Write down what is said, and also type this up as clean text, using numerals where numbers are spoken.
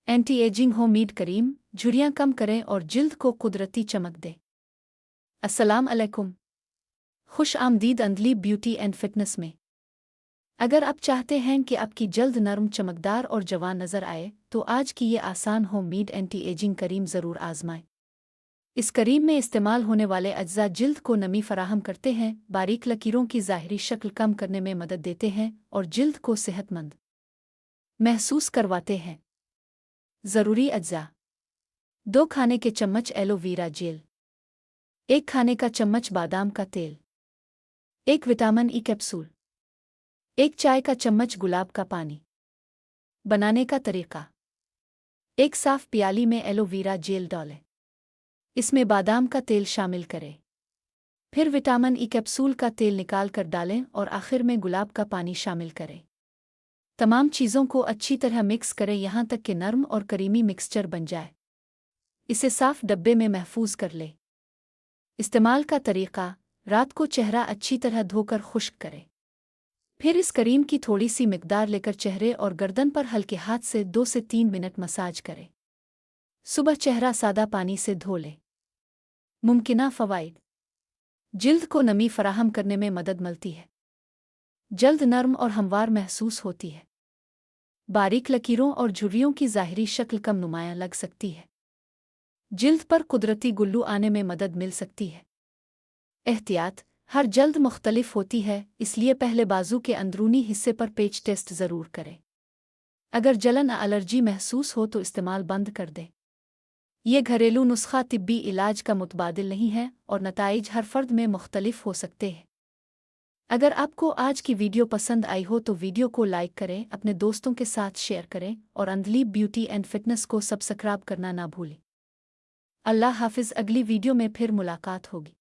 Anti ageing homemade cream झुर्रियाँ कम करें और जिल्द को कुदरती चमक दे। अस्सलाम अलैकुम, खुश आमदीद अंदली ब्यूटी एंड फिटनेस में। अगर आप चाहते हैं कि आपकी जल्द नरम, चमकदार और जवान नज़र आए तो आज की ये आसान होममेड एंटी एजिंग क्रीम ज़रूर आजमाएं। इस क्रीम में इस्तेमाल होने वाले अज्जा जिल्द को नमी फराहम करते हैं, बारीक लकीरों की ज़ाहिरी शक्ल कम करने में मदद देते हैं और जिल्द को सेहतमंद महसूस करवाते हैं। ज़रूरी अज्जा: 2 खाने के चम्मच एलोवेरा जेल, 1 खाने का चम्मच बादाम का तेल, 1 विटामिन ई कैप्सूल, 1 चाय का चम्मच गुलाब का पानी। बनाने का तरीका: एक साफ प्याली में एलोवेरा जेल डालें, इसमें बादाम का तेल शामिल करें, फिर विटामिन ई कैप्सूल का तेल निकाल कर डालें और आखिर में गुलाब का पानी शामिल करें। तमाम चीज़ों को अच्छी तरह मिक्स करें यहाँ तक कि नरम और करीमी मिक्सचर बन जाए। इसे साफ डब्बे में महफूज कर लें। इस्तेमाल का तरीका: रात को चेहरा अच्छी तरह धोकर खुश्क करें, फिर इस क्रीम की थोड़ी सी मिकदार लेकर चेहरे और गर्दन पर हल्के हाथ से 2 से 3 मिनट मसाज करें। सुबह चेहरा सादा पानी से धो लें। मुमकिना फ़वाइद: जिल्द को नमी फराहम करने में मदद मिलती है, जल्द नरम और हमवार महसूस होती है, बारीक लकीरों और झुर्रियों की ज़ाहिरी शक्ल कम नुमायाँ लग सकती है, जिल्द पर कुदरती गुल्लू आने में मदद मिल सकती है। एहतियात: हर जल्द मुख्तलिफ होती है, इसलिए पहले बाजू के अंदरूनी हिस्से पर पेच टेस्ट ज़रूर करें। अगर जलन या एलर्जी महसूस हो तो इस्तेमाल बंद कर दें। ये घरेलू नुस्खा तिब्बी इलाज का मुतबादिल नहीं है और नताइज हर फर्द में मुख्तलिफ हो सकते हैं। अगर आपको आज की वीडियो पसंद आई हो तो वीडियो को लाइक करें, अपने दोस्तों के साथ शेयर करें और अंदली ब्यूटी एंड फिटनेस को सब्सक्राइब करना ना भूलें। अल्लाह हाफिज़। अगली वीडियो में फिर मुलाकात होगी।